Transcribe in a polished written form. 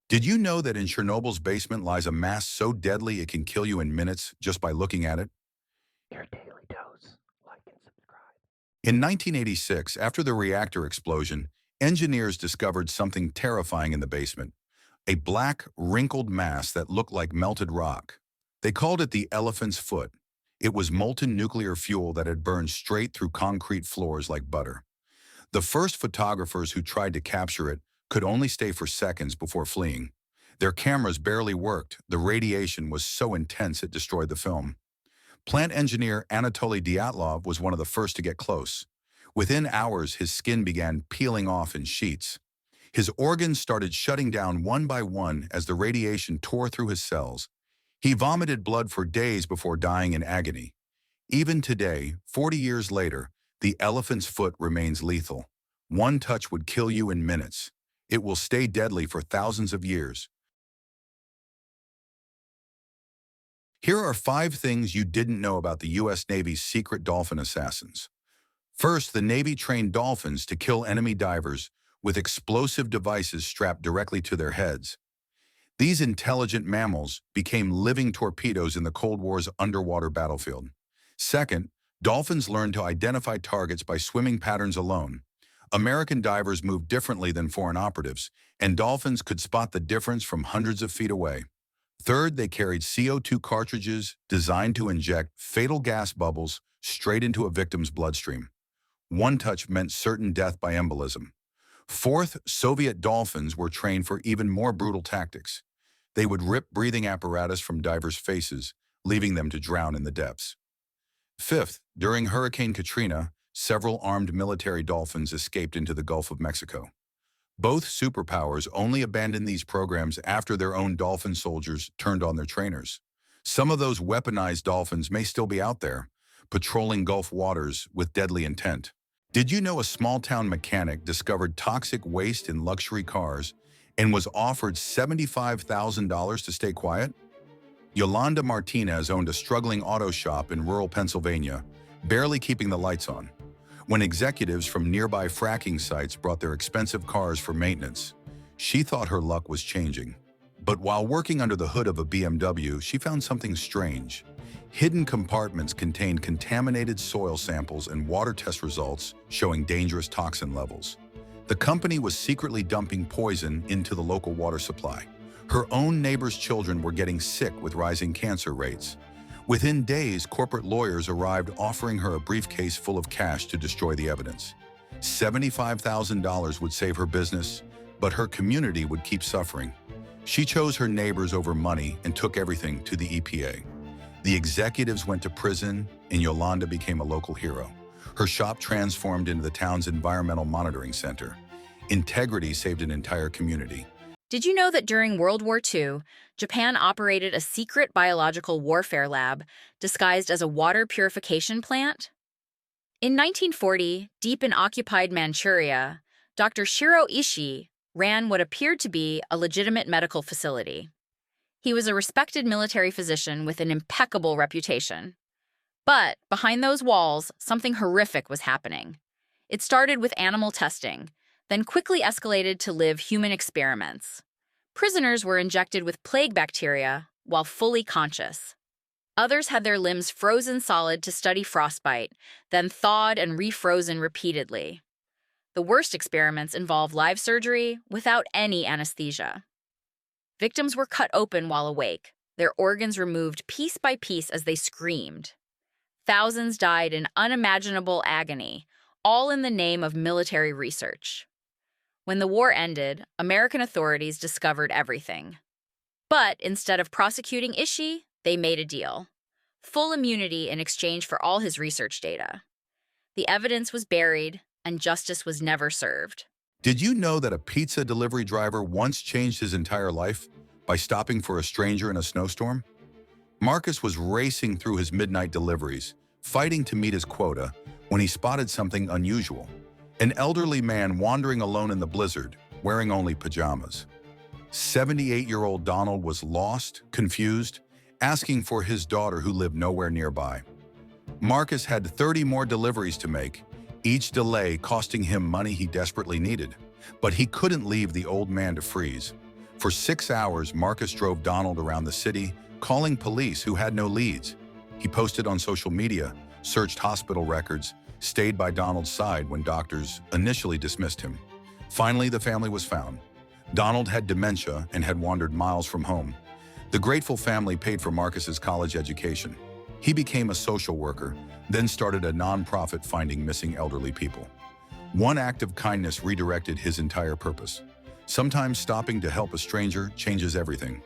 Did you know that in Chernobyl's basement lies a mass so deadly it can kill you in minutes just by looking at it? Your daily dose. Like and subscribe. In 1986, after the reactor explosion, engineers discovered something terrifying in the basement, a black, wrinkled mass that looked like melted rock. They called it the elephant's foot. It was molten nuclear fuel that had burned straight through concrete floors like butter. The first photographers who tried to capture it could only stay for seconds before fleeing. Their cameras barely worked. The radiation was so intense it destroyed the film. Plant engineer Anatoly Dyatlov was one of the first to get close. Within hours, his skin began peeling off in sheets. His organs started shutting down one by one as the radiation tore through his cells. He vomited blood for days before dying in agony. Even today, 40 years later, the elephant's foot remains lethal. One touch would kill you in minutes. It will stay deadly for thousands of years. Here are 5 things you didn't know about the U.S. Navy's secret dolphin assassins. First, the Navy trained dolphins to kill enemy divers with explosive devices strapped directly to their heads. These intelligent mammals became living torpedoes in the Cold War's underwater battlefield. Second, dolphins learned to identify targets by swimming patterns alone. American divers moved differently than foreign operatives, and dolphins could spot the difference from hundreds of feet away. Third, they carried CO2 cartridges designed to inject fatal gas bubbles straight into a victim's bloodstream. One touch meant certain death by embolism. Fourth, Soviet dolphins were trained for even more brutal tactics. They would rip breathing apparatus from divers' faces, leaving them to drown in the depths. Fifth, during Hurricane Katrina, several armed military dolphins escaped into the Gulf of Mexico. Both superpowers only abandoned these programs after their own dolphin soldiers turned on their trainers. Some of those weaponized dolphins may still be out there, patrolling Gulf waters with deadly intent. Did you know a small-town mechanic discovered toxic waste in luxury cars and was offered $75,000 to stay quiet? Yolanda Martinez owned a struggling auto shop in rural Pennsylvania, barely keeping the lights on. When executives from nearby fracking sites brought their expensive cars for maintenance, she thought her luck was changing. But while working under the hood of a BMW, she found something strange. Hidden compartments contained contaminated soil samples and water test results showing dangerous toxin levels. The company was secretly dumping poison into the local water supply. Her own neighbors' children were getting sick with rising cancer rates. Within days, corporate lawyers arrived offering her a briefcase full of cash to destroy the evidence. $75,000 would save her business, but her community would keep suffering. She chose her neighbors over money and took everything to the EPA. The executives went to prison, and Yolanda became a local hero. Her shop transformed into the town's environmental monitoring center. Integrity saved an entire community. Did you know that during World War II, Japan operated a secret biological warfare lab disguised as a water purification plant? In 1940, deep in occupied Manchuria, Dr. Shiro Ishii ran what appeared to be a legitimate medical facility. He was a respected military physician with an impeccable reputation. But behind those walls, something horrific was happening. It started with animal testing, then quickly escalated to live human experiments. Prisoners were injected with plague bacteria while fully conscious. Others had their limbs frozen solid to study frostbite, then thawed and refrozen repeatedly. The worst experiments involved live surgery without any anesthesia. Victims were cut open while awake, their organs removed piece by piece as they screamed. Thousands died in unimaginable agony, all in the name of military research. When the war ended, American authorities discovered everything. But instead of prosecuting Ishii, they made a deal. Full immunity in exchange for all his research data. The evidence was buried, and justice was never served. Did you know that a pizza delivery driver once changed his entire life by stopping for a stranger in a snowstorm? Marcus was racing through his midnight deliveries, fighting to meet his quota, when he spotted something unusual. An elderly man wandering alone in the blizzard, wearing only pajamas. 78-year-old Donald was lost, confused, asking for his daughter who lived nowhere nearby. Marcus had 30 more deliveries to make, each delay costing him money he desperately needed. But he couldn't leave the old man to freeze. For 6 hours, Marcus drove Donald around the city, calling police who had no leads. He posted on social media, searched hospital records, stayed by Donald's side when doctors initially dismissed him. Finally, the family was found. Donald had dementia and had wandered miles from home. The grateful family paid for Marcus's college education. He became a social worker, then started a nonprofit finding missing elderly people. One act of kindness redirected his entire purpose. Sometimes stopping to help a stranger changes everything.